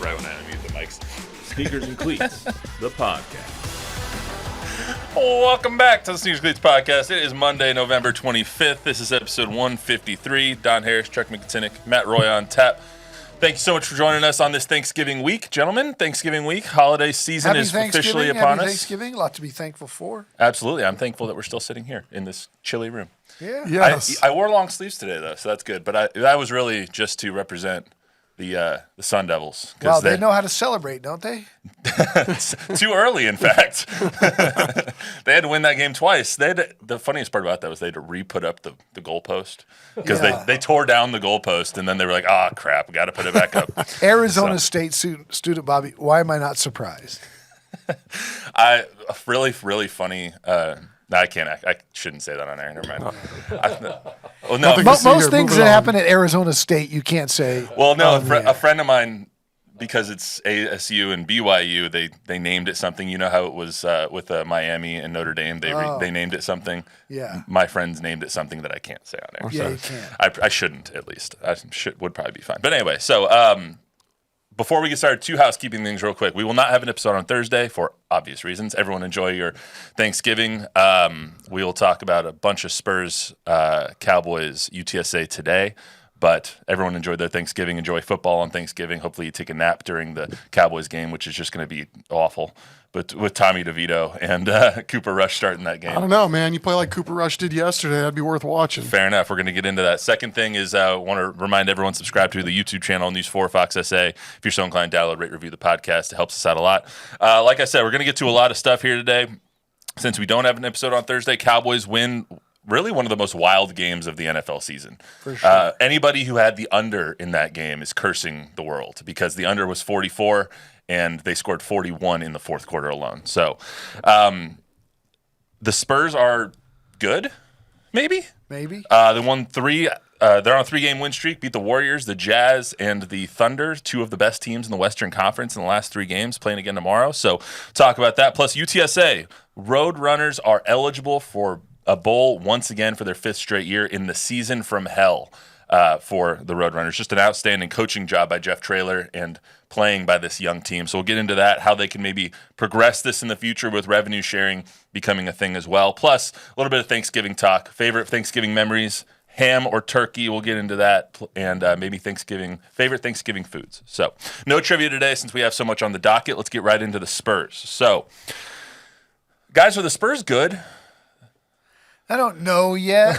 right when I unmute the mics. Sneakers and Cleats, the podcast. Welcome back to the Sneakers and Cleats podcast. It is Monday, November 25th. This is episode 153. Don Harris, Chuck Miketinac, Matt Roy on tap. Thank you so much for joining us on this Thanksgiving week. Gentlemen, Thanksgiving week, holiday season is officially upon us. Thanksgiving, a lot to be thankful for. Absolutely. I'm thankful that we're still sitting here in this chilly room. Yeah. Yes. I wore long sleeves today, though, so that's good. But that was really just to represent the Sun Devils. Well, they know how to celebrate, don't they? Too early, in fact. They had to win that game twice. The funniest part about that was they had to re-put up the goalpost because they tore down the goalpost, and then they were like, oh, crap, we got to put it back up. Arizona State student Bobby, why am I not surprised? Really funny. No, I can't. I shouldn't say that on air. Never mind. Most things that happen at Arizona State, you can't say. Well, no, a friend of mine, because it's ASU and BYU, they named it something. You know how it was with Miami and Notre Dame. They named it something. Yeah. My friends named it something that I can't say on air. Yeah, so you can't. I shouldn't, at least. Would probably be fine. But anyway, so before we get started, two housekeeping things real quick. We will not have an episode on Thursday for obvious reasons. Everyone enjoy your Thanksgiving. We will talk about a bunch of Spurs, Cowboys, UTSA today. But everyone enjoyed their Thanksgiving. Enjoy football on Thanksgiving. Hopefully you take a nap during the Cowboys game, which is just going to be awful. But with Tommy DeVito and Cooper Rush starting that game. I don't know, man. You play like Cooper Rush did yesterday. That'd be worth watching. Fair enough. We're going to get into that. Second thing is I want to remind everyone, subscribe to the YouTube channel, News 4 Fox SA. If you're so inclined, download, rate, review the podcast. It helps us out a lot. Like I said, we're going to get to a lot of stuff here today. Since we don't have an episode on Thursday, Cowboys win really one of the most wild games of the NFL season. For sure. Anybody who had the under in that game is cursing the world because the under was 44 and they scored 41 in the fourth quarter alone. So the Spurs are good, maybe? Maybe. They won three. They're on a 3-game win streak, beat the Warriors, the Jazz, and the Thunder, two of the best teams in the Western Conference in the last 3 games, playing again tomorrow. So talk about that. Plus UTSA, Roadrunners are eligible for a bowl once again for their 5th straight year in the season from hell for the Roadrunners. Just an outstanding coaching job by Jeff Traylor and playing by this young team. So we'll get into that, how they can maybe progress this in the future with revenue sharing becoming a thing as well. Plus a little bit of Thanksgiving talk, favorite Thanksgiving memories, ham or turkey, we'll get into that, and maybe favorite Thanksgiving foods. So no trivia today since we have so much on the docket. Let's get right into the Spurs. So guys, are the Spurs good? I don't know yet.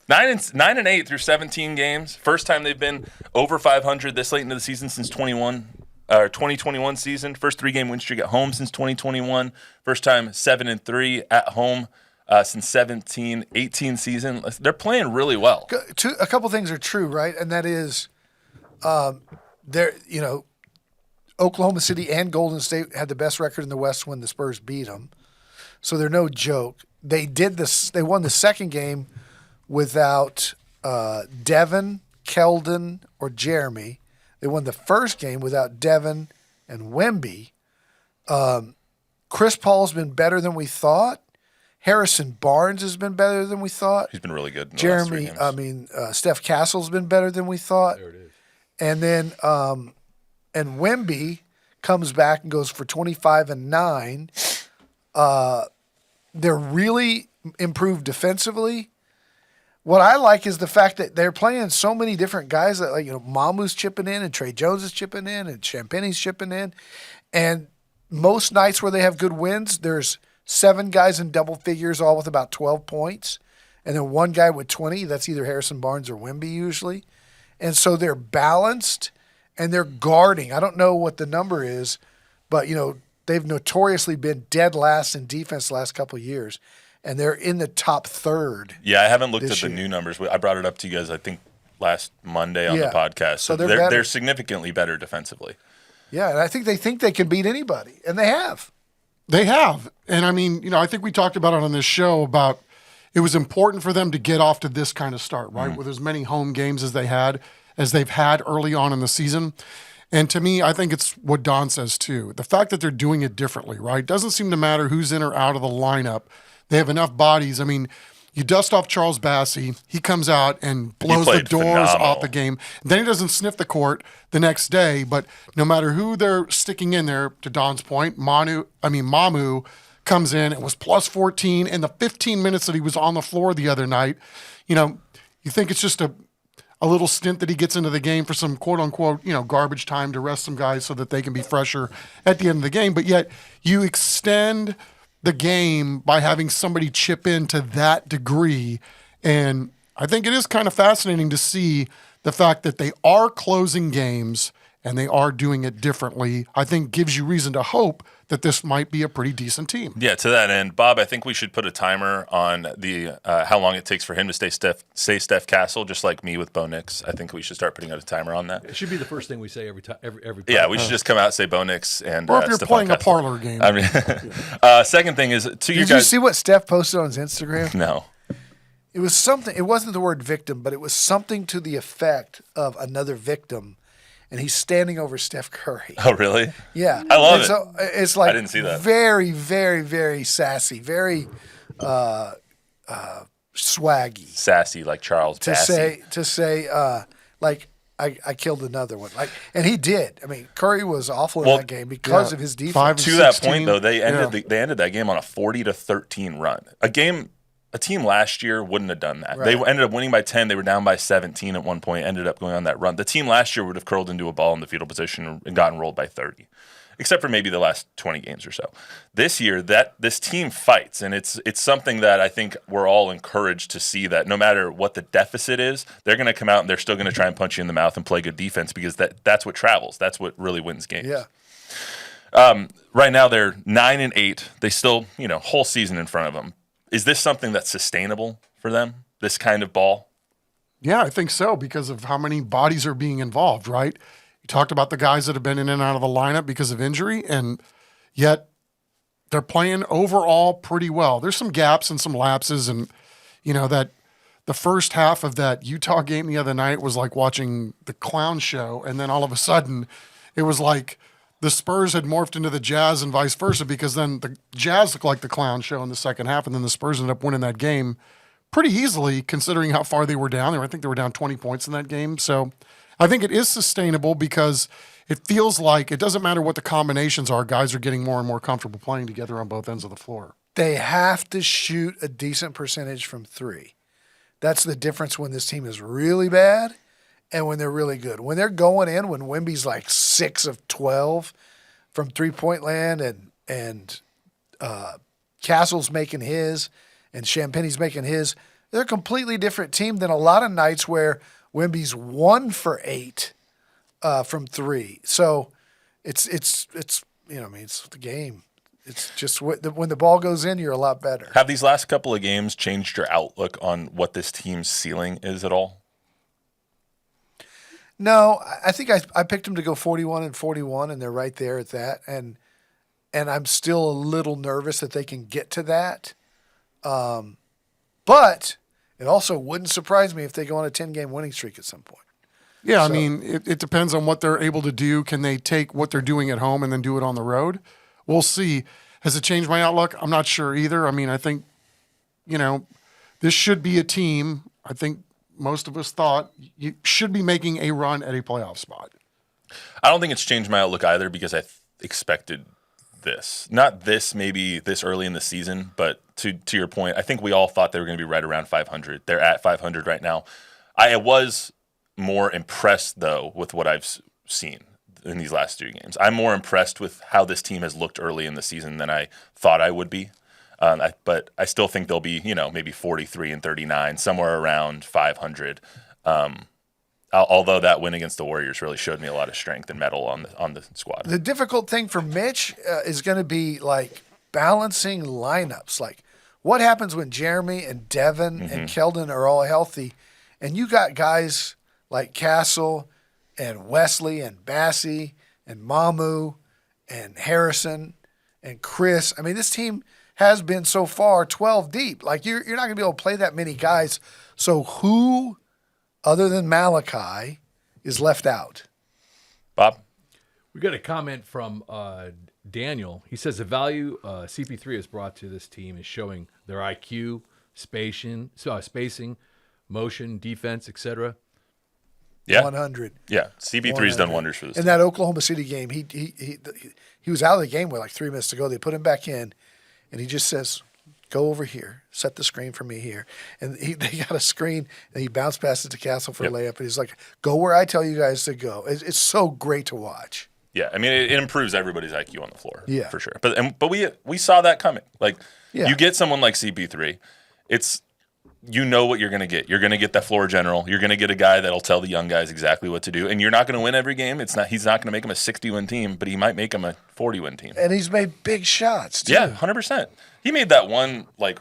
9-8 through 17 games. First time they've been over 500 this late into the season since 2021 season. First 3-game win streak at home since 2021. First time 7-3 at home since 17-18 season. They're playing really well. A couple things are true, right? And that is, Oklahoma City and Golden State had the best record in the West when the Spurs beat them. So they're no joke. They did this. They won the second game without Devin, Keldon, or Jeremy. They won the first game without Devin and Wemby. Chris Paul's been better than we thought. Harrison Barnes has been better than we thought. He's been really good. In the last 3 games. Steph Castle's been better than we thought. There it is. And then and Wemby comes back and goes for 25 and 9. They're really improved defensively. What I like is the fact that they're playing so many different guys that, Mamu's chipping in and Trey Jones is chipping in and Champagne's chipping in. And most nights where they have good wins, there's 7 guys in double figures, all with about 12 points. And then 1 guy with 20. That's either Harrison Barnes or Wemby usually. And so they're balanced and they're guarding. I don't know what the number is, but, they've notoriously been dead last in defense the last couple of years, and they're in the top third. Yeah, I haven't looked at the new numbers. I brought it up to you guys, I think, last Monday on the podcast. So they're significantly better defensively. Yeah, and I think they can beat anybody, and they have. They have. And, I think we talked about it on this show about it was important for them to get off to this kind of start, right, with as many home games as they've had early on in the season. And to me, I think it's what Don says too. The fact that they're doing it differently, right? Doesn't seem to matter who's in or out of the lineup. They have enough bodies. You dust off Charles Bassey. He comes out and blows the played doors phenomenal. off the game. Then he doesn't sniff the court the next day. But no matter who they're sticking in there, to Don's point, Mamu comes in and was plus 14 in the 15 minutes that he was on the floor the other night. You know, you think it's just a little stint that he gets into the game for some quote unquote, garbage time to rest some guys so that they can be fresher at the end of the game. But yet you extend the game by having somebody chip in to that degree. And I think it is kind of fascinating to see the fact that they are closing games and they are doing it differently. I think gives you reason to hope that this might be a pretty decent team. Yeah, to that end, Bob, I think we should put a timer on the how long it takes for him to stay Steph Castle, just like me with Bo Nix. I think we should start putting out a timer on that. It should be the first thing we say every time. Yeah, we should just come out and say Bo Nix and. Or if you're Stephon playing Castle. a parlor game. I mean, second thing is to you Did guys. you see what Steph posted on his Instagram? No. It was something. It wasn't the word victim, but it was something to the effect of another victim, and he's standing over Steph Curry. Oh, really? Yeah, I love And it. So it's like I didn't see that. Very, very, very sassy, very swaggy Sassy like Charles Bassey. to say like I killed another one. Like, and he did. I mean, Curry was awful in Well, that game because of his defense. 5 To that 16. point, though, they ended Yeah. they ended that game on a 40-13 run. A team last year wouldn't have done that. Right. They ended up winning by 10. They were down by 17 at one point, ended up going on that run. The team last year would have curled into a ball in the fetal position and gotten rolled by 30, except for maybe the last 20 games or so. This year, this team fights, and it's something that I think we're all encouraged to see, that no matter what the deficit is, they're going to come out and they're still going to try and punch you in the mouth and play good defense, because that's what travels. That's what really wins games. Yeah. Right now, they're 9-8. They still, whole season in front of them. Is this something that's sustainable for them, this kind of ball? Yeah, I think so, because of how many bodies are being involved, right? You talked about the guys that have been in and out of the lineup because of injury, and yet they're playing overall pretty well. There's some gaps and some lapses, and that the first half of that Utah game the other night was like watching the clown show, and then all of a sudden it was like the Spurs had morphed into the Jazz and vice versa, because then the Jazz looked like the clown show in the second half, and then the Spurs ended up winning that game pretty easily, considering how far they were down. I think they were down 20 points in that game. So I think it is sustainable, because it feels like it doesn't matter what the combinations are, guys are getting more and more comfortable playing together on both ends of the floor. They have to shoot a decent percentage from three. That's the difference when this team is really bad and when they're really good. When they're going in, when Wemby's like 6 of 12 from three-point land, and Castle's making his, and Champagne's making his, they're a completely different team than a lot of nights where Wemby's 1 for 8 from three. So it's the game. It's just when the ball goes in, you're a lot better. Have these last couple of games changed your outlook on what this team's ceiling is at all? No, I think I picked them to go 41-41, and they're right there at that. And I'm still a little nervous that they can get to that. But it also wouldn't surprise me if they go on a 10-game winning streak at some point. Yeah, I mean, it depends on what they're able to do. Can they take what they're doing at home and then do it on the road? We'll see. Has it changed my outlook? I'm not sure either. I mean, I think, this should be a team. I think most of us thought you should be making a run at a playoff spot. I don't think it's changed my outlook either, because I expected this. Not this maybe this early in the season, but to your point, I think we all thought they were going to be right around 500. They're at 500 right now. I was more impressed, though, with what I've seen in these last 2 games. I'm more impressed with how this team has looked early in the season than I thought I would be. But I still think they'll be, maybe 43-39, somewhere around 500. Although that win against the Warriors really showed me a lot of strength and mettle on the squad. The difficult thing for Mitch is going to be like balancing lineups. Like, what happens when Jeremy and Devin and Keldon are all healthy, and you got guys like Castle and Wesley and Bassey and Mamu and Harrison and Chris. I mean, this team has been so far 12 deep. Like, you're not going to be able to play that many guys. So who, other than Malachi, is left out? Bob? We got a comment from Daniel. He says the value CP3 has brought to this team is showing their IQ, spacing, motion, defense, etc. Yeah. 100. Yeah. CP3's done wonders for this In team. that Oklahoma City game, he was out of the game with like 3 minutes to go. They put him back in, and he just says, "Go over here, set the screen for me here." And they got a screen, and he bounced past it to Castle for a layup. And he's like, "Go where I tell you guys to go." It's so great to watch. Yeah, I mean, it improves everybody's IQ on the floor, Yeah. for sure. But we saw that coming. Like, Yeah. you get someone like CP3, you know what you're going to get. You're going to get that floor general. You're going to get a guy that'll tell the young guys exactly what to do. And you're not going to win every game. He's not going to make them a 60-win team, but he might make them a 40-win team. And he's made big shots, too. Yeah, 100%. He made that one, like,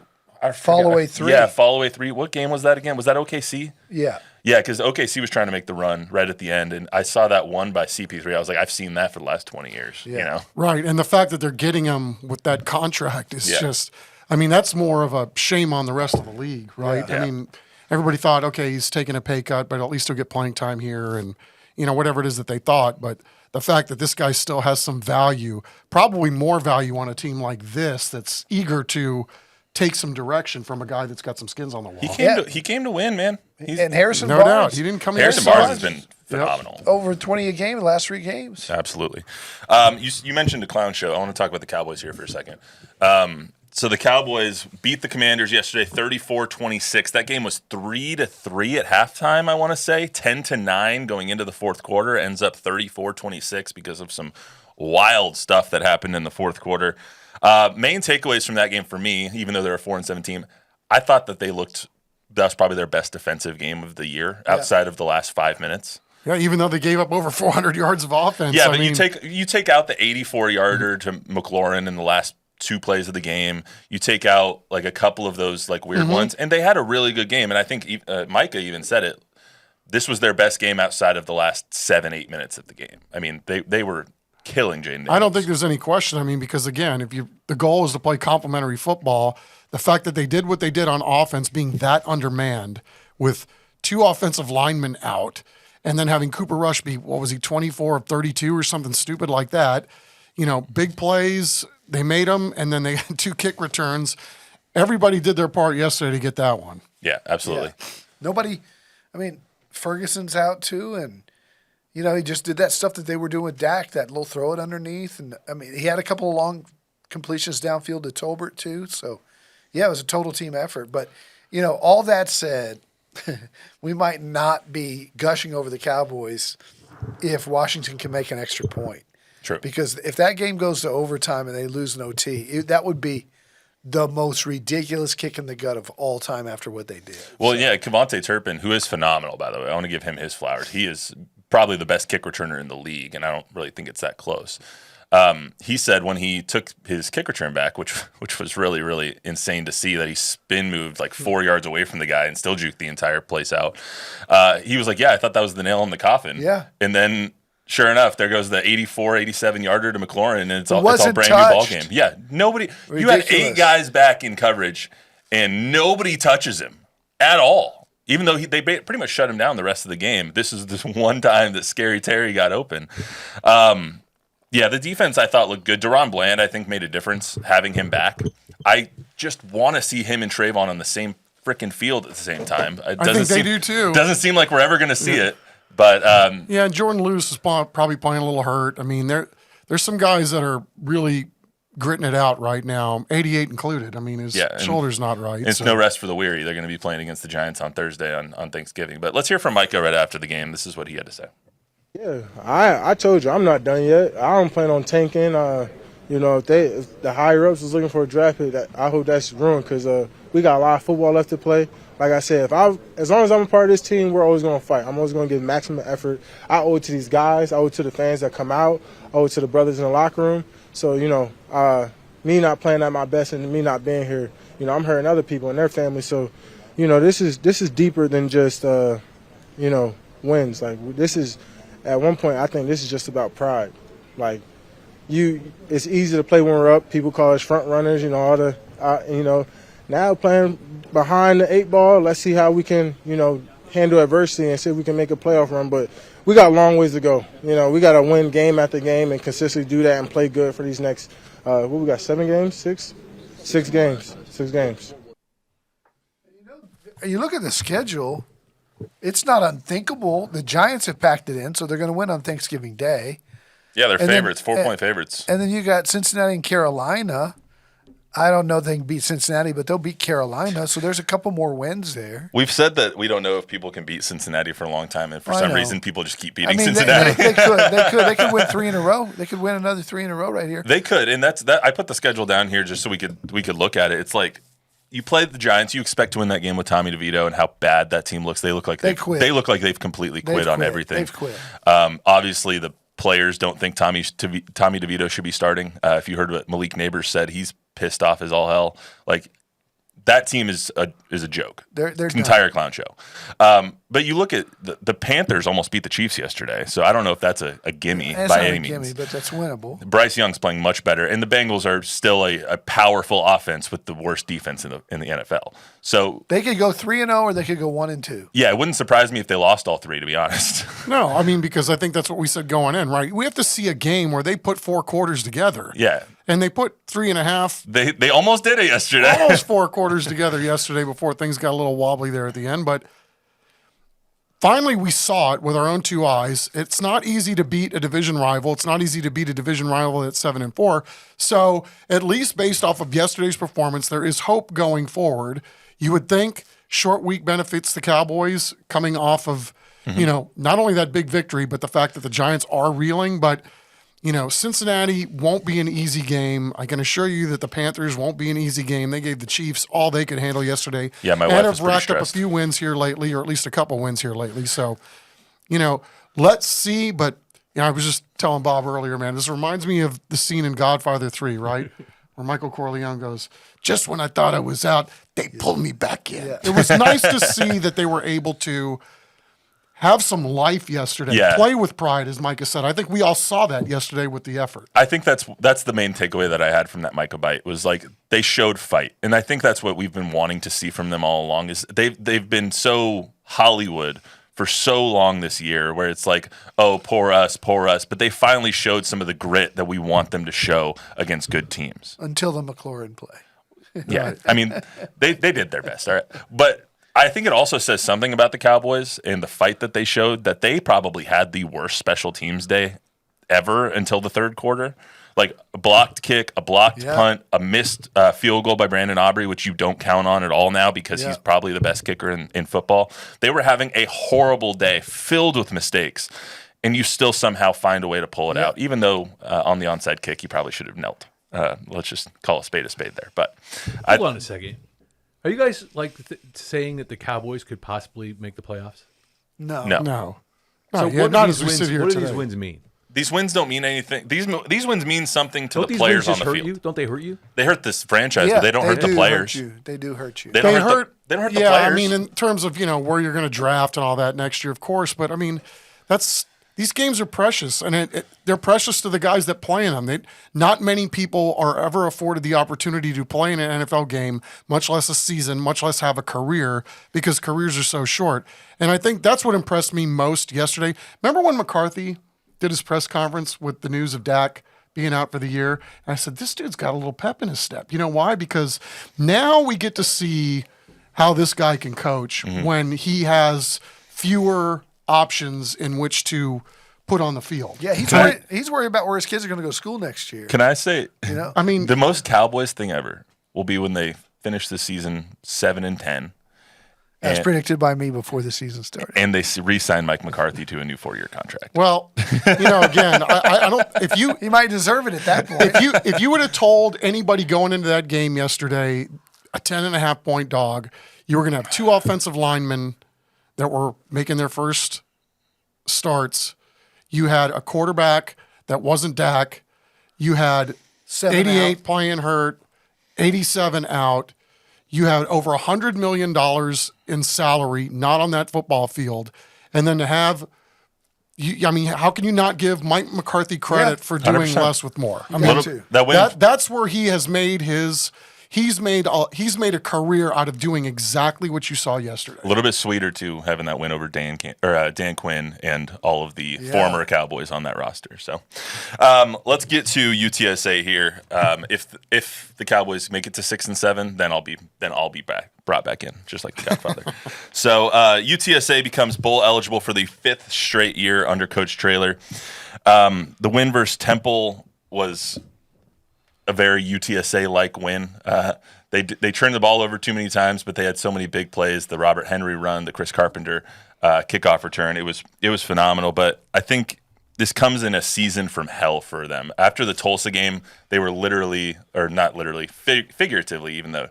Fall-away three. Yeah, fall-away three. What game was that again? Was that OKC? Yeah. Yeah, because OKC was trying to make the run right at the end, and I saw that one by CP3. I was like, I've seen that for the last 20 years, you know? Right, and the fact that they're getting him with that contract is just – I mean, that's more of a shame on the rest of the league, right? Yeah. I mean, everybody thought, okay, he's taking a pay cut, but at least he'll get playing time here and, whatever it is that they thought. But the fact that this guy still has some value, probably more value on a team like this that's eager to take some direction from a guy that's got some skins on the wall. He came to win, man. And Harrison No Barnes. doubt. He didn't come in Harrison here Barnes soft. has been phenomenal. Over 20 a game in the last 3 games. Absolutely. You mentioned the clown show. I want to talk about the Cowboys here for a second. So the Cowboys beat the Commanders yesterday 34-26. That game was 3-3 at halftime, I want to say. 10-9 going into the fourth quarter. Ends up 34-26 because of some wild stuff that happened in the fourth quarter. Main takeaways from that game for me, even though they're a 4-7 team, I thought that that's probably their best defensive game of the year outside of the last 5 minutes. Yeah, even though they gave up over 400 yards of offense. Yeah, but you take out the 84-yarder to McLaurin in the last 2 plays of the game. You take out like a couple of those like weird ones, and they had a really good game. And I think Micah even said it. This was their best game outside of the last 7-8 minutes of the game. I mean, they were killing Jaden Daniels. I don't think there's any question. I mean, because again, the goal is to play complementary football, the fact that they did what they did on offense, being that undermanned with 2 offensive linemen out, and then having Cooper Rush be 24 of 32 or something stupid like that. Big plays. They made them, and then they had 2 kick returns. Everybody did their part yesterday to get that one. Yeah, absolutely. Yeah. Ferguson's out too, and he just did that stuff that they were doing with Dak, that little throw it underneath, and he had a couple of long completions downfield to Tolbert too. So, yeah, it was a total team effort. But all that said, we might not be gushing over the Cowboys if Washington can make an extra point. True. Because if that game goes to overtime and they lose an OT, that would be the most ridiculous kick in the gut of all time after what they did. Well, yeah, Kevontae Turpin, who is phenomenal, by the way. I want to give him his flowers. He is probably the best kick returner in the league, and I don't really think it's that close. He said when he took his kick return back, which was really, really insane to see, that he spin moved like 4 yards away from the guy and still juked the entire place out. He was like, yeah, I thought that was the nail in the coffin. Yeah. And then sure enough, there goes the 84, 87-yarder to McLaurin, and it's all brand new ball game. Yeah, nobody. Ridiculous. You had 8 guys back in coverage, and nobody touches him at all. Even though they pretty much shut him down the rest of the game. This is this one time that Scary Terry got open. Yeah, the defense I thought looked good. Deron Bland, I think, made a difference having him back. I just want to see him and Trayvon on the same freaking field at the same time. I think they do too. Doesn't seem like we're ever going to see it. But yeah, and Jordan Lewis is probably playing a little hurt. I mean, there's some guys that are really gritting it out right now, 88 included. I mean, his shoulder's not right. It's no rest for the weary. They're going to be playing against the Giants on Thursday on Thanksgiving. But let's hear from Micah right after the game. This is what he had to say. Yeah, I told you I'm not done yet. I don't plan on tanking. If the higher ups was looking for a draft pick, I hope that's ruined because we got a lot of football left to play. Like I said, as long as I'm a part of this team, we're always going to fight. I'm always going to give maximum effort. I owe it to these guys. I owe it to the fans that come out. I owe it to the brothers in the locker room. So, me not playing at my best and me not being here, I'm hurting other people and their families. So, this is deeper than just, wins. Like, this is, at one point, I think this is just about pride. Like, it's easy to play when we're up. People call us front runners, now playing behind the 8 ball, let's see how we can, handle adversity and see if we can make a playoff run. But we got a long ways to go. We got to win game after game and consistently do that and play good for these next, we got 7 games? 6 games. 6 games. you look at the schedule, it's not unthinkable. The Giants have packed it in, so they're going to win on Thanksgiving Day. Yeah, they're And then- favorites, 4-point favorites. And then you got Cincinnati and Carolina. I don't know if they can beat Cincinnati, but they'll beat Carolina. So there's a couple more wins there. We've said that we don't know if people can beat Cincinnati for a long time, and for I some know. reason, people just keep I beating mean, Cincinnati. they could win 3 in a row. They could win another 3 in a row right here. They could, and that's that. I put the schedule down here just so we could look at it. It's like you played the Giants. You expect to win that game with Tommy DeVito, and how bad that team looks. They look like They quit. They look like they've completely quit on everything. They've quit. Obviously, the players don't think Tommy DeVito should be starting. If you heard what Malik Neighbors said, he's pissed off as all hell. Like that team is a joke. They're It's an done. entire clown show. But you look at the Panthers almost beat the Chiefs yesterday, so I don't know if that's a gimme It's by not any a gimme, means. but that's winnable. Bryce Young's playing much better, and the Bengals are still a powerful offense with the worst defense in the NFL. So They could go 3-0 or they could go 1-2. yeah, it wouldn't surprise me if they lost all three, to be honest. No, I mean, because I think that's what we said going in, right? We have to see a game where they put 4 quarters together. Yeah, And they put 3.5, they almost did it yesterday. almost 4 quarters together yesterday before things got a little wobbly there at the end. But finally, we saw it with our own 2 eyes. It's not easy to beat a division rival. It's not easy to beat a division rival at 7-4. So at least based off of yesterday's performance, there is hope going forward. You would think short week benefits the Cowboys coming off of, not only that big victory, but the fact that the Giants are reeling. But Cincinnati won't be an easy game. I can assure you that the Panthers won't be an easy game. They gave the Chiefs all they could handle yesterday. Yeah, my and wife have was pretty racked up a stressed. few wins here lately, or at least a couple wins here lately. So, let's see. But I was just telling Bob earlier, man, this reminds me of the scene in Godfather 3, right? Where Michael Corleone goes, "Just when I thought I was out, they pulled me back in." Yeah. It was nice to see that they were able to have some life yesterday. Yeah. Play with pride, as Micah said. I think we all saw that yesterday with the effort. I think that's the main takeaway that I had from that Micah bite was like they showed fight, and I think that's what we've been wanting to see from them all along. Is they've been so Hollywood for so long this year, where it's like, oh, poor us, but they finally showed some of the grit that we want them to show against good teams. Until the McLaurin play. Yeah, I mean, they did their best, all right, but I think it also says something about the Cowboys and the fight that they showed, that they probably had the worst special teams day ever until the third quarter. Like a blocked kick, a blocked punt, a missed field goal by Brandon Aubrey, which you don't count on at all now because he's probably the best kicker in football. They were having a horrible day filled with mistakes, and you still somehow find a way to pull it out, even though on the onside kick, you probably should have knelt. Let's just call a spade there. But Hold on a second. Are you guys saying that the Cowboys could possibly make the playoffs? No. No. So Not yet. what Not do as these we wins, sit here what do today. these wins mean? these wins don't mean anything. These wins mean something to Don't the these players wins on just the hurt field. you? Don't they hurt you? They hurt this franchise, but they don't hurt the players. They do hurt you. They don't They hurt they don't hurt the yeah, players. I mean, in terms of where you're going to draft and all that next year, of course. But I mean, these games are precious, and they're precious to the guys that play in them. Not many people are ever afforded the opportunity to play in an NFL game, much less a season, much less have a career, because careers are so short. And I think that's what impressed me most yesterday. Remember when McCarthy did his press conference with the news of Dak being out for the year? And I said, this dude's got a little pep in his step. You know why? Because now we get to see how this guy can coach when he has fewer options in which to put on the field. Yeah, he's worried about where his kids are going to go to school next year. Can I say, I mean, the most Cowboys thing ever will be when they finish the season 7-10, As predicted by me before the season started. and they re-sign Mike McCarthy to a new 4-year contract. well, again, I don't. If you He might deserve it at that point. if you would have told anybody going into that game yesterday, a 10.5 point dog, you were going to have two offensive linemen that were making their first starts. You had a quarterback that wasn't Dak. You had 88 out. playing hurt, 87 out. You had over $100 million in salary not on that football field. And then to have, how can you not give Mike McCarthy credit for doing 100%. less with more? I got mean, to. That win, that's where he has made his he's made a career out of doing exactly what you saw yesterday. A little bit sweeter too, having that win over Dan Quinn and all of the former Cowboys on that roster. So, let's get to UTSA here. If the Cowboys make it to 6-7, then I'll be brought back in, just like the Godfather. So, UTSA becomes bowl eligible for the 5th straight year under Coach Traylor. The win versus Temple was a very UTSA-like win. They turned the ball over too many times, but they had so many big plays. The Robert Henry run, the Chris Carpenter kickoff return. It was phenomenal. But I think this comes in a season from hell for them. After the Tulsa game, they were literally, or not literally, figuratively, even though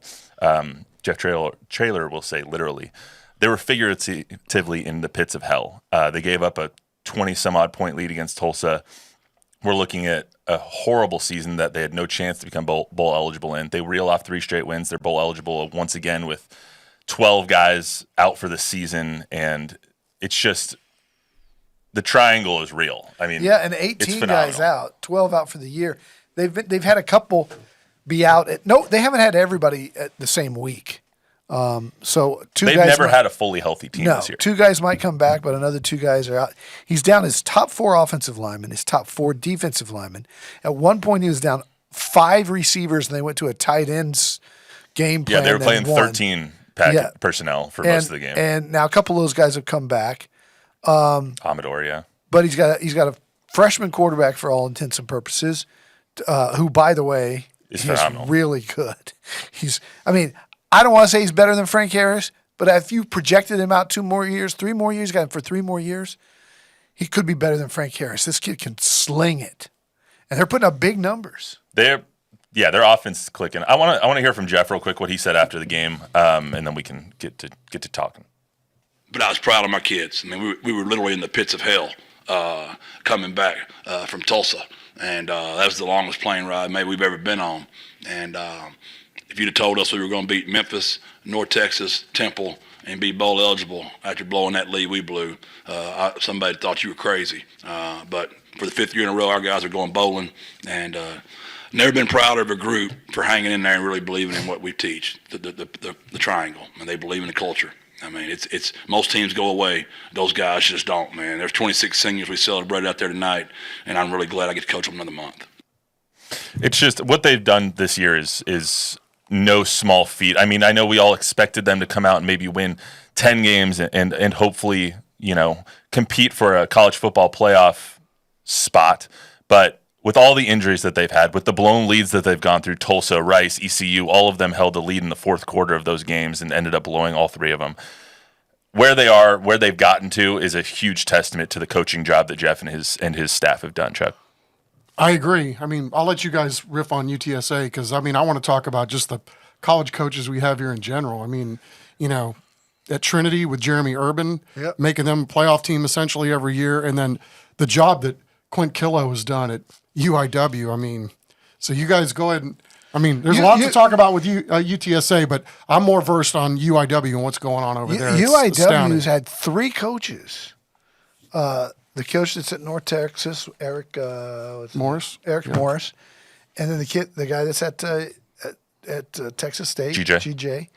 Jeff Traylor will say literally, they were figuratively in the pits of hell. They gave up a 20-some-odd point lead against Tulsa. We're looking at a horrible season that they had no chance to become bowl eligible in. They reel off 3 straight wins. They're bowl eligible once again with 12 guys out for the season, and it's just the triangle is real. I mean, and 18 guys out, 12 out for the year. They've had a couple be out. They haven't had everybody at the same week. So they've never had a fully healthy team this year. 2 guys might come back, but another 2 guys are out. He's down his top 4 offensive linemen, his top 4 defensive linemen. At one point, he was down 5 receivers, and they went to a tight ends game plan. Yeah, they were playing 13 personnel for most of the game. And now a couple of those guys have come back. Amador, yeah. But he's got a freshman quarterback for all intents and purposes, who, by the way, is really good. I don't want to say he's better than Frank Harris, but if you projected him out 3 more years, got him for 3 more years, he could be better than Frank Harris. This kid can sling it, and they're putting up big numbers. Their offense is clicking. I want to hear from Jeff real quick what he said after the game, and then we can get to talking. But I was proud of my kids. I mean, we were literally in the pits of hell coming back from Tulsa, and that was the longest plane ride maybe we've ever been on, and. If you'd have told us we were going to beat Memphis, North Texas, Temple, and be bowl eligible after blowing that lead we blew, somebody thought you were crazy. But for the 5th year in a row, our guys are going bowling, and never been prouder of a group for hanging in there and really believing in what we teach, the triangle, and they believe in the culture. I mean, it's most teams go away. Those guys just don't, man. There's 26 seniors we celebrated out there tonight, and I'm really glad I get to coach them another month. It's just what they've done this year is no small feat. I mean, I know we all expected them to come out and maybe win 10 games and hopefully, compete for a college football playoff spot. But with all the injuries that they've had, with the blown leads that they've gone through, Tulsa, Rice, ECU, all of them held the lead in the 4th quarter of those games and ended up blowing all 3 of them. Where they are, where they've gotten to is a huge testament to the coaching job that Jeff and his staff have done, Chuck. I agree. I mean, I'll let you guys riff on UTSA because, I want to talk about just the college coaches we have here in general. I mean, at Trinity with Jeremy Urban, making them a playoff team essentially every year, and then the job that Quint Killow has done at UIW. So you guys go ahead and, there's a lot to talk about with UTSA, but I'm more versed on UIW and what's going on over there. UIW's had 3 coaches. The coach that's at North Texas, Eric Morris, and then the guy that's at Texas State, GJ,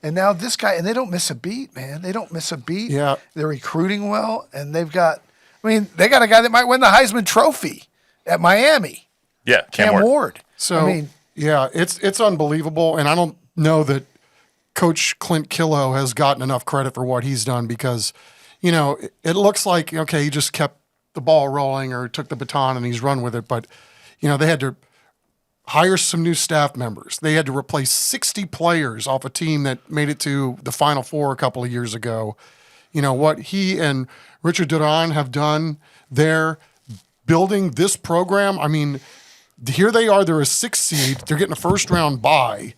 and now this guy, and they don't miss a beat, man. They don't miss a beat. Yeah, they're recruiting well, and they got a guy that might win the Heisman Trophy at Miami. Yeah, Cam Ward. So it's unbelievable, and I don't know that Coach Clint Killow has gotten enough credit for what he's done because. It looks like, okay, he just kept the ball rolling or took the baton and he's run with it. But, they had to hire some new staff members. They had to replace 60 players off a team that made it to the Final Four a couple of years ago. What he and Richard Duran have done there, building this program. Here they are. They're a 6th seed. They're getting a first-round bye.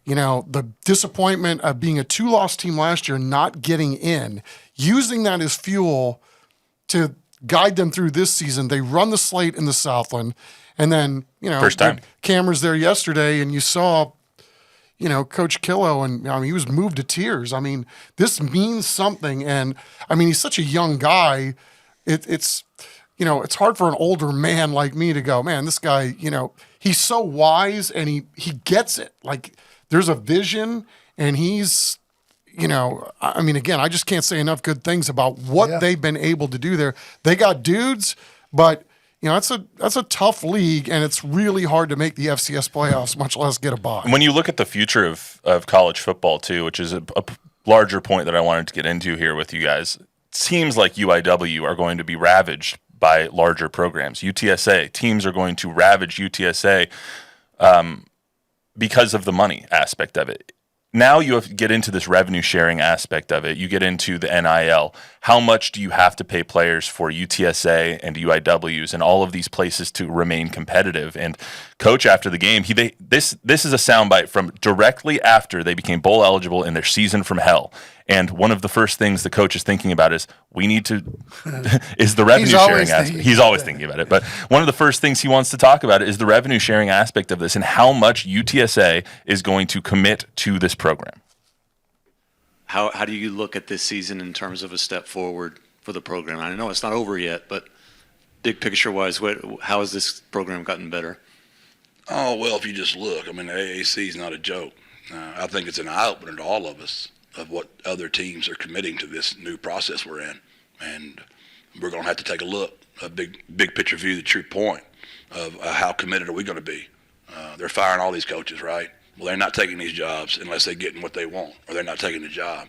The disappointment of being a 2-loss team last year, not getting in, using that as fuel to guide them through this season. They run the slate in the Southland, and then, first time. Cameras there yesterday, and you saw, Coach Killow, and he was moved to tears. This means something, and he's such a young guy. It's hard for an older man like me to go, man, this guy, he's so wise, and he gets it. Like, there's a vision, and he's, you know, I mean, again, I just can't say enough good things about what they've been able to do there. They got dudes, but you know, that's a tough league, and it's really hard to make the FCS playoffs, much less get a bye. When you look at the future of college football too, which is a larger point that I wanted to get into here with you guys, it seems like UIW are going to be ravaged by larger programs. UTSA teams are going to ravage UTSA because of the money aspect of it. Now you have to get into this revenue sharing aspect of it. You get into the NIL. How much do you have to pay players for UTSA and UIWs and all of these places to remain competitive? And Coach, after the game, this is a soundbite from directly after they became bowl eligible in their season from hell. And one of the first things the coach is thinking about is is the revenue sharing aspect. He's always thinking about it. But one of the first things he wants to talk about is the revenue sharing aspect of this and how much UTSA is going to commit to this program. How do you look at this season in terms of a step forward for the program? I know it's not over yet, but big picture wise, how has this program gotten better? Oh, well, if you just look, I mean, the AAC is not a joke. I think it's an eye-opener to all of us of what other teams are committing to this new process we're in. And we're going to have to take a look, a big picture view, the true point of how committed are we going to be. They're firing all these coaches, right? Well, they're not taking these jobs unless they're getting what they want, or they're not taking the job.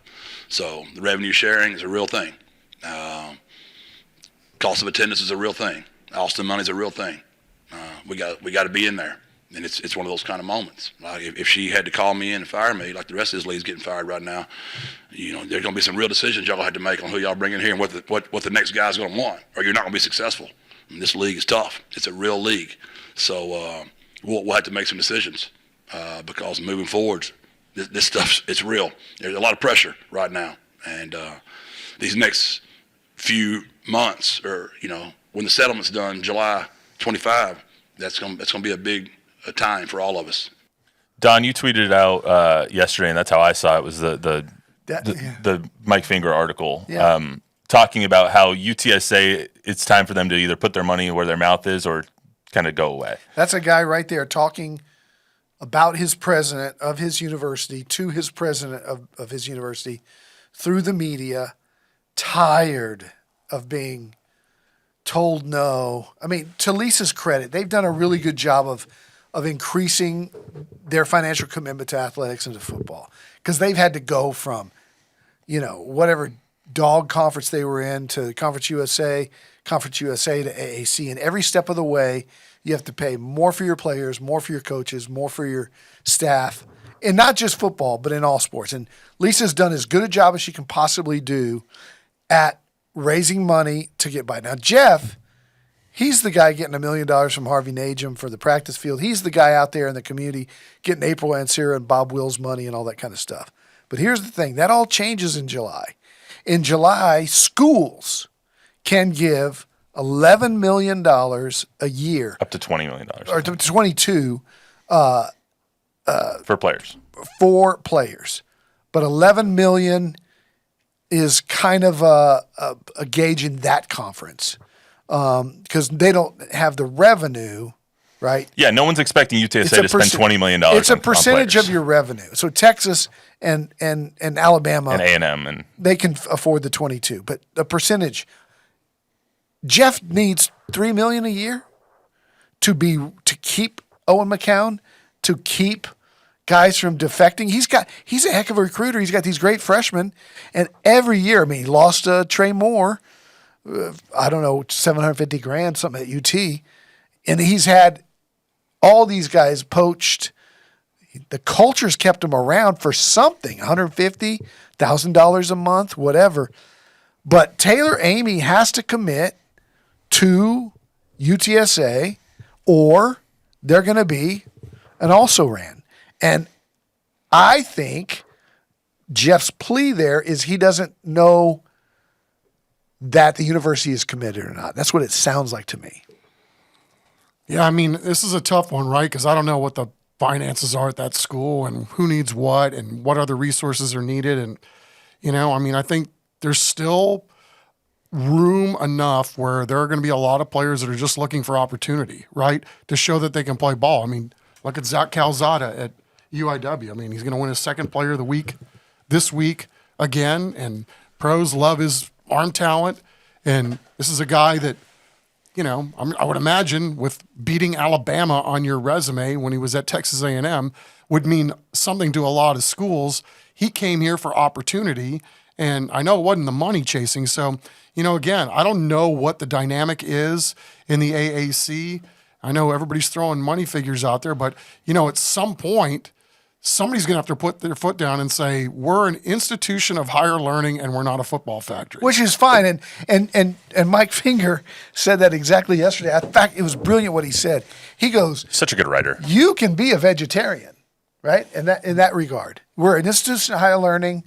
So the revenue sharing is a real thing. Cost of attendance is a real thing. Austin money is a real thing. We got to be in there. And it's one of those kind of moments. Like if she had to call me in and fire me, like the rest of this league's getting fired right now, you know, there's going to be some real decisions y'all have to make on who y'all bring in here and what the next guy's going to want, or you're not going to be successful. And this league is tough. It's a real league. So we'll have to make some decisions because moving forward, this stuff, it's real. There's a lot of pressure right now. And these next few months, or, you know, when the settlement's done, July 25, that's going to be a big time for all of us. Don, you tweeted it out yesterday, and that's how I saw it. Was the Mike Finger article talking about how UTSA, it's time for them to either put their money where their mouth is or kind of go away. That's a guy right there talking about his president of his university to his president of his university through the media, tired of being told no. I mean, to Lisa's credit, they've done a really good job of increasing their financial commitment to athletics and to football, because they've had to go from, you know, whatever dog conference they were in to Conference USA to AAC, and every step of the way you have to pay more for your players, more for your coaches, more for your staff, and not just football, but in all sports. And Lisa's done as good a job as she can possibly do at raising money to get by. Now, Jeff, he's the guy getting $1 million from Harvey Najum for the practice field. He's the guy out there in the community getting April Ansira and Bob Wills money and all that kind of stuff. But here's the thing. That all changes in July. In July, schools can give $11 million a year. Up to $20 million. Or to 22 for players. For players. But $11 million is kind of a gauge in that conference. Because they don't have the revenue, right? Yeah, no one's expecting UTSA to spend $20 million. It's a percentage of your revenue. So Texas and Alabama and A&M, and they can afford the 22, but a percentage. Jeff needs $3 million a year to keep Owen McCown, to keep guys from defecting. He's a heck of a recruiter. He's got these great freshmen, and every year, I mean, he lost Trey Moore. I don't know, $750,000, something at UT. And he's had all these guys poached. The culture's kept him around for something, $150,000 a month, whatever. But Taylor Amy has to commit to UTSA, or they're going to be an also-ran. And I think Jeff's plea there is he doesn't know that the university is committed or not. That's what it sounds like to me. Yeah, I mean, this is a tough one, right? Because I don't know what the finances are at that school and who needs what and what other resources are needed. And, you know, I mean, I think there's still room enough where there are going to be a lot of players that are just looking for opportunity, right, to show that they can play ball. I mean, look at Zach Calzada UIW. I mean, he's going to win his second player of the week this week again, and pros love his arm talent. And this is a guy that, you know, I would imagine with beating Alabama on your resume when he was at Texas A&M would mean something to a lot of schools. He came here for opportunity, and I know it wasn't the money chasing. So, you know, again, I don't know what the dynamic is in the AAC. I know everybody's throwing money figures out there, but, you know, at some point, somebody's going to have to put their foot down and say, we're an institution of higher learning and we're not a football factory. Which is fine. And Mike Finger said that exactly yesterday. In fact, it was brilliant what he said. He goes, Such a good writer. you can be a vegetarian, right? In that regard. We're an institution of higher learning,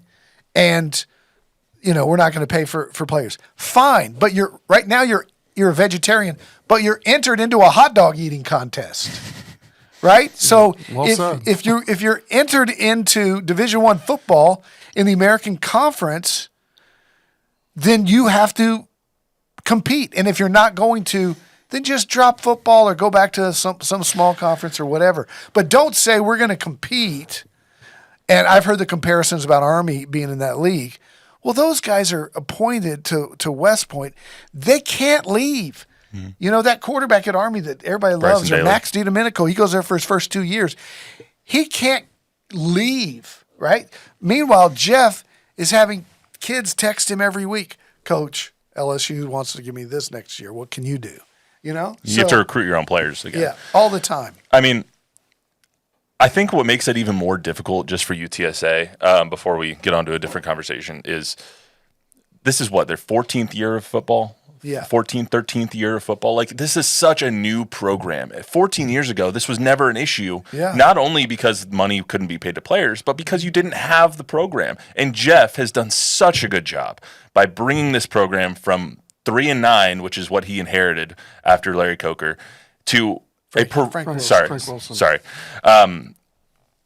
and, you know, we're not going to pay for players. Fine. But right now you're a vegetarian, but you're entered into a hot dog eating contest. Right? So if you're entered into Division I football in the American Conference, then you have to compete. And if you're not going to, then just drop football or go back to some small conference or whatever. But don't say we're going to compete. And I've heard the comparisons about Army being in that league. Well, those guys are appointed to West Point. They can't leave. You know, that quarterback at Army that everybody loves, or Max DiDomenico, he goes there for his first 2 years. He can't leave, right? Meanwhile, Jeff is having kids text him every week, Coach, LSU wants to give me this next year. What can you do? You know? You have to recruit your own players again. Yeah, all the time. I mean, I think what makes it even more difficult just for UTSA, before we get on to a different conversation, is this is what, their 14th year of football? Yeah. 14th, 13th year of football. Like, this is such a new program. 14 years ago, this was never an issue. Yeah. Not only because money couldn't be paid to players, but because you didn't have the program. And Jeff has done such a good job by bringing this program from 3-9, which is what he inherited after Larry Coker, to Frank Wilson.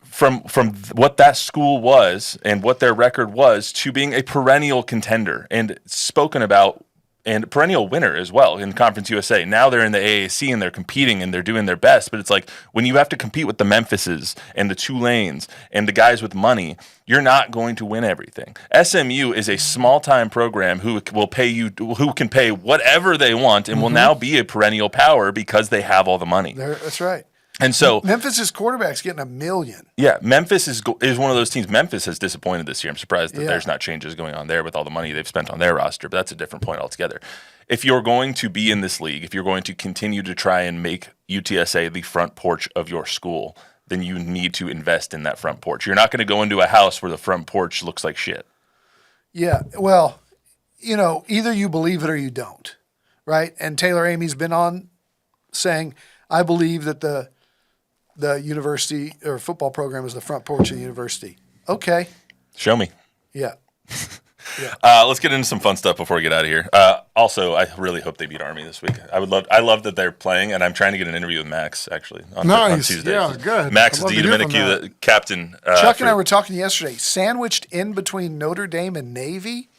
From what that school was and what their record was to being a perennial contender and spoken about, and perennial winner as well in Conference USA. Now they're in the AAC and they're competing and they're doing their best. But it's like when you have to compete with the Memphises and the Tulanes and the guys with money, you're not going to win everything. SMU is a small-time program who can pay whatever they want and will now be a perennial power because they have all the money. That's right. And so Memphis's quarterback's getting $1 million. Yeah, Memphis is one of those teams. Memphis has disappointed this year. I'm surprised that there's not changes going on there with all the money they've spent on their roster, but that's a different point altogether. If you're going to be in this league, if you're going to continue to try and make UTSA the front porch of your school, then you need to invest in that front porch. You're not going to go into a house where the front porch looks like shit. Yeah, well, you know, either you believe it or you don't, right? And Taylor Amy's been on saying, I believe that the university or football program is the front porch of the university. Okay. Show me. Yeah. Let's get into some fun stuff before we get out of here. Also, I really hope they beat Army this week. I love that they're playing, and I'm trying to get an interview with Max actually on Tuesday. Yeah, good. Max DiDomenico, the captain. Chuck and I were talking yesterday. Sandwiched in between Notre Dame and Navy,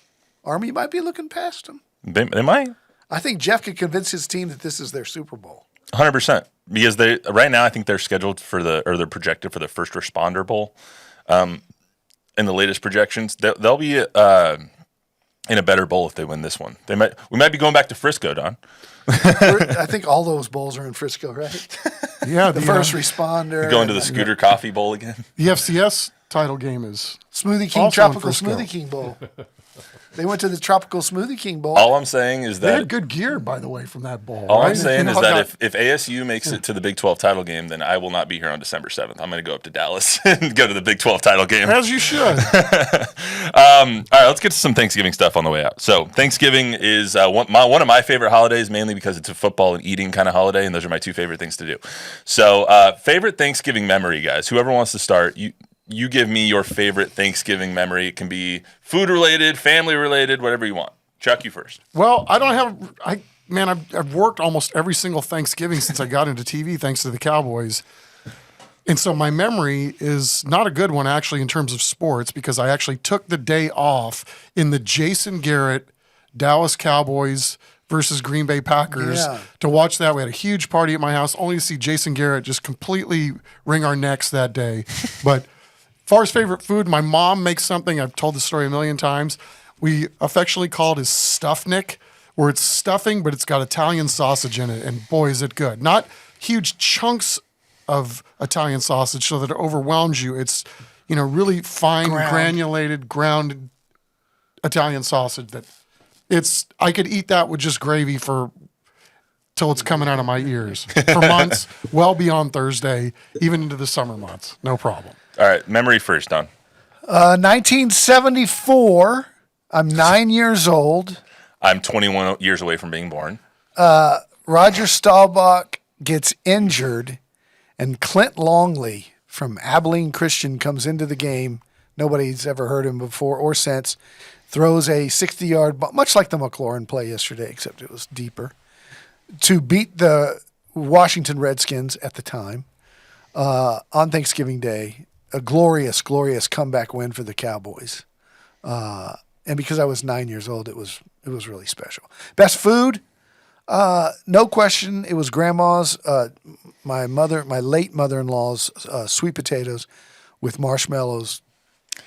Army might be looking past them. They might. I think Jeff could convince his team that this is their Super Bowl. 100%. Because right now I think they're scheduled they're projected for the First Responder Bowl. In the latest projections, they'll be in a better bowl if they win this one. We might be going back to Frisco, Don. I think all those bowls are in Frisco, right? Yeah, the First Responder. Going to the Scooter Coffee Bowl again. The FCS title game is Smoothie King also Tropical in Frisco. Smoothie King Bowl. They went to the Tropical Smoothie King Bowl. All I'm saying is They that had good gear, by the way, from that bowl. all right? I'm saying You is know, that if ASU makes it to the Big 12 title game, then I will not be here on December 7th. I'm going to go up to Dallas and go to the Big 12 title game. as you should. All right, let's get to some Thanksgiving stuff on the way out. So Thanksgiving is one of my favorite holidays, mainly because it's a football and eating kind of holiday, and those are my two favorite things to do. So favorite Thanksgiving memory, guys. Whoever wants to start, you give me your favorite Thanksgiving memory. It can be food-related, family-related, whatever you want. Chuck, you first. Well, I've worked almost every single Thanksgiving since I got into TV, thanks to the Cowboys. And so my memory is not a good one, actually, in terms of sports, because I actually took the day off in the Jason Garrett Dallas Cowboys versus Green Bay Packers. Yeah. To watch that, we had a huge party at my house, only to see Jason Garrett just completely wring our necks that day. But as far as favorite food, my mom makes something, I've told the story a million times, we affectionately call it as Stuffnik, where it's stuffing, but it's got Italian sausage in it, and boy, is it good. Not huge chunks of Italian sausage so that it overwhelms you. It's, really fine, granulated, grounded Italian sausage that I could eat that with just gravy till it's coming out of my ears for months, well beyond Thursday, even into the summer months. No problem. All right, memory first, Don. 1974. I'm 9 years old. I'm 21 years away from being born. Roger Staubach gets injured, and Clint Longley from Abilene Christian comes into the game. Nobody's ever heard him before or since. Throws a 60-yard, much like the McLaurin play yesterday, except it was deeper, to beat the Washington Redskins at the time on Thanksgiving Day. A glorious, glorious comeback win for the Cowboys. And because I was 9 years old, it was really special. Best food, no question, it was Grandma's, my late mother-in-law's sweet potatoes with marshmallows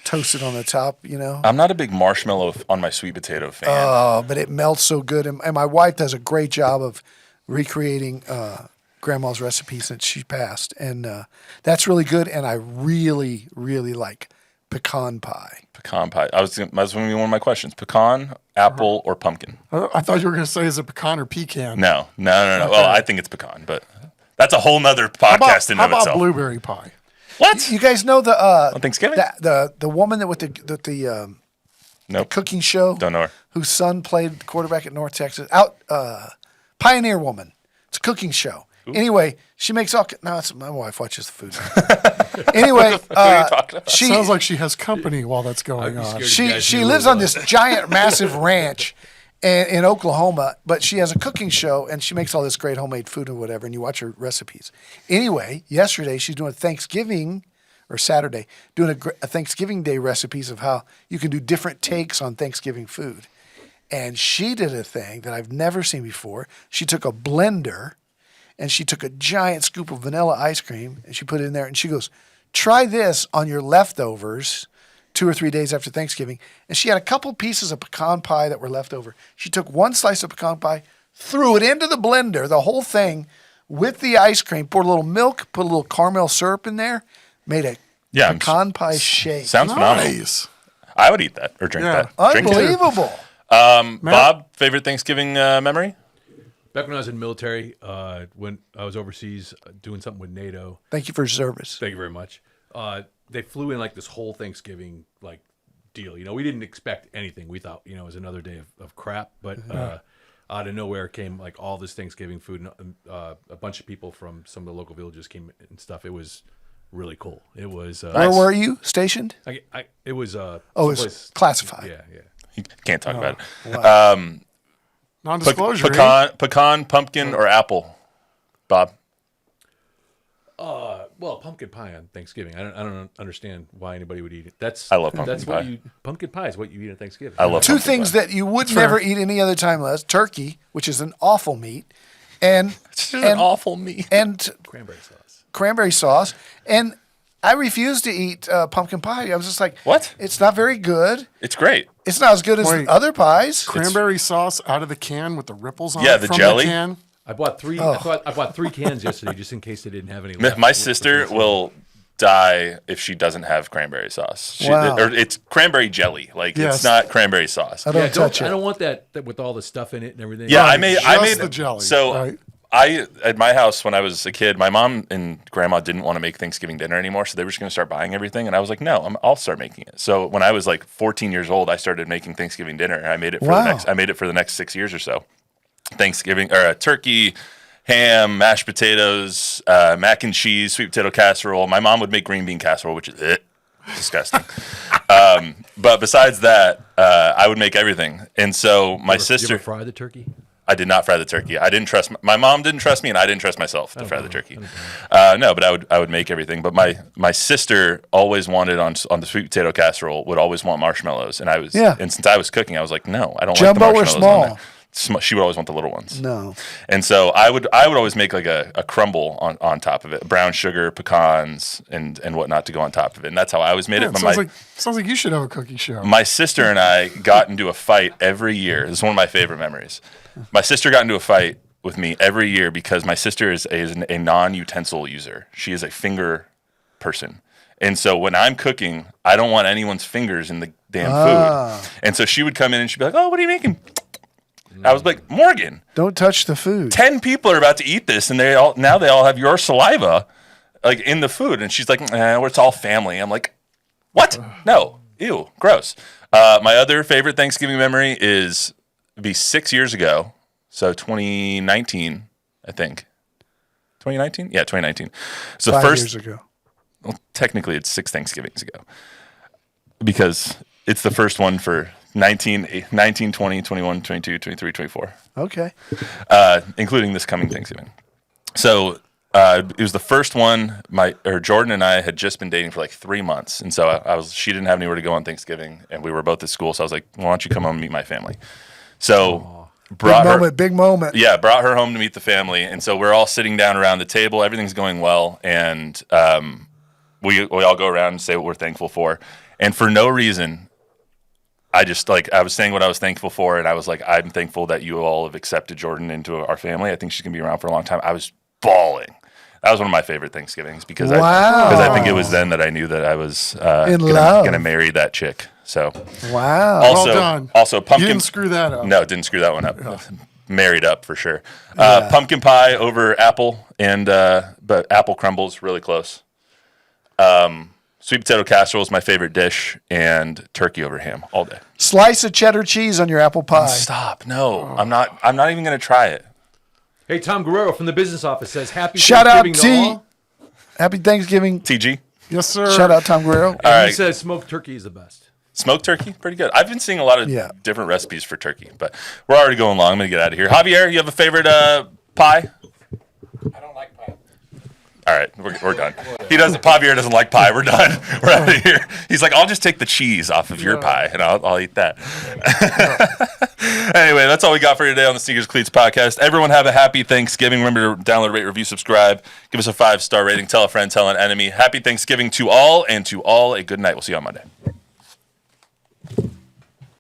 toasted on the top, I'm not a big marshmallow on my sweet potato fan. Oh, but it melts so good. And my wife does a great job of recreating Grandma's recipe since she passed. And that's really good. And I really, really like pecan pie. Pecan pie. That was going to be one of my questions. Pecan, apple, or pumpkin? I thought you were going to say, is it pecan or pecan? No. Well, I think it's pecan, but that's a whole nother podcast in how of about itself. blueberry pie? What? You guys know on Thanksgiving? the woman that with the Nope. cooking show? Don't know her. Whose son played quarterback at North Texas. Pioneer Woman. It's a cooking show. Ooh. Anyway, she makes all. No, it's my wife watches the food. Anyway, she sounds like she has company while that's going on. She lives on this giant, massive ranch in Oklahoma, but she has a cooking show and she makes all this great homemade food or whatever. And you watch her recipes. Anyway, yesterday she's doing Thanksgiving. Or Saturday, doing a Thanksgiving Day recipes of how you can do different takes on Thanksgiving food. And she did a thing that I've never seen before. She took a blender and she took a giant scoop of vanilla ice cream and she put it in there and she goes, try this on your leftovers 2 or 3 days after Thanksgiving. And she had a couple pieces of pecan pie that were left over. She took one slice of pecan pie, threw it into the blender, the whole thing with the ice cream, poured a little milk, put a little caramel syrup in there, made a pecan pie shake. Sounds phenomenal. I would eat that or drink that. Unbelievable. Bob, favorite Thanksgiving memory? Back when I was in the military, when I was overseas doing something with NATO. Thank you for your service. Thank you very much. They flew in like this whole Thanksgiving deal. We didn't expect anything. We thought it was another day of crap, but out of nowhere came like all this Thanksgiving food, and a bunch of people from some of the local villages came and stuff. It was really cool. It was. Where were you stationed? It was. It was classified. Yeah. You can't talk about it. Wow. Non-disclosure. Pecan, pumpkin, or apple? Bob. Well, pumpkin pie on Thanksgiving. I don't understand why anybody would eat it. I love pumpkin pie. Pumpkin pie is what you eat at Thanksgiving. I love two things pie. that you would never eat any other time less: turkey, which is an awful meat, and an awful meat, and cranberry sauce. And I refused to eat pumpkin pie. I was just like, what? It's not very good. It's great. It's not as good as other pies. Cranberry sauce out of the can with the ripples on it. Yeah, the jelly. The can. I bought three. I bought 3 cans yesterday just in case they didn't have any left. My sister will die if she doesn't have cranberry sauce. Or it's cranberry jelly. It's not cranberry sauce. I don't touch it. I don't want that with all the stuff in it and everything. Yeah, I made the jelly. So at my house when I was a kid, my mom and grandma didn't want to make Thanksgiving dinner anymore, so they were just going to start buying everything. And I was like, no, I'll start making it. So when I was like 14 years old, I started making Thanksgiving dinner, and I made it for the next 6 years or so. Thanksgiving or turkey, ham, mashed potatoes, mac and cheese, sweet potato casserole. My mom would make green bean casserole, which is disgusting. But besides that, I would make everything. And so my sister. Did you ever fry the turkey? I did not fry the turkey. I didn't trust my mom. Didn't trust me, and I didn't trust myself to fry the turkey. No, but I would make everything. But my sister always wanted on the sweet potato casserole would always want marshmallows, and and since I was cooking, I was like, no, I don't Jumbo like the marshmallows or small? on there. she would always want the little ones. No. And so I would always make like a crumble on top of it, brown sugar, pecans, and whatnot to go on top of it. And that's how I always made it. It But sounds like you should have a cookie show. my sister and I got into a fight every year. This is one of my favorite memories. My sister got into a fight with me every year because my sister is a non-utensil user. She is a finger person. And so when I'm cooking, I don't want anyone's fingers in the damn food. And so she would come in and she'd be like, "Oh, what are you making?" I was like, "Morgan, Don't touch the food. 10 people are about to eat this, and they all have your saliva like in the food." And she's like, "It's all family." I'm like, "What? No, ew, gross." My other favorite Thanksgiving memory is be 6 years ago, so 2019, I think. 2019? Yeah, 2019. So 5 first years ago. Well, technically, it's 6 Thanksgivings ago because it's the first one for 19, 20, 21, 22, 23, 24, Okay. including this coming Thanksgiving. So it was the first one. Jordan and I had just been dating for like 3 months, and so she didn't have anywhere to go on Thanksgiving, and we were both at school. So I was like, "Why don't you come home and meet my family?" So Big moment. Yeah, brought her home to meet the family, and so we're all sitting down around the table. Everything's going well, and we all go around and say what we're thankful for. And for no reason, I was saying what I was thankful for, and I was like, "I'm thankful that you all have accepted Jordan into our family. I think she's gonna be around for a long time." I was bawling. That was one of my favorite Thanksgivings because I think it was then that I knew that I was gonna marry that chick. So Wow. Well done. Also, pumpkin. You didn't screw that up. No, didn't screw that one up. Married up for sure. Pumpkin pie over apple, but apple crumbles really close. Sweet potato casserole is my favorite dish, and turkey over ham all day. Slice of cheddar cheese on your apple pie. Stop! No, I'm not even gonna try it. Hey, Tom Guerrero from the business office says, "Happy Shout out Thanksgiving to T. all." Happy Thanksgiving. TG, Yes, sir. Shout out Tom Guerrero. all He right. says smoked turkey is the best. Smoked turkey, pretty good. I've been seeing a lot of Yeah. different recipes for turkey, but we're already going long. I'm gonna get out of here. Javier, you have a favorite pie? I don't like pie. All right, we're done. Javier doesn't like pie. We're done. We're out of here. He's like, "I'll just take the cheese off of your pie, and I'll eat that." Anyway, that's all we got for today on the Sneakers and Cleats podcast. Everyone have a happy Thanksgiving. Remember to download, rate, review, subscribe. Give us a 5-star rating. Tell a friend, tell an enemy. Happy Thanksgiving to all, and to all a good night. We'll see you on Monday.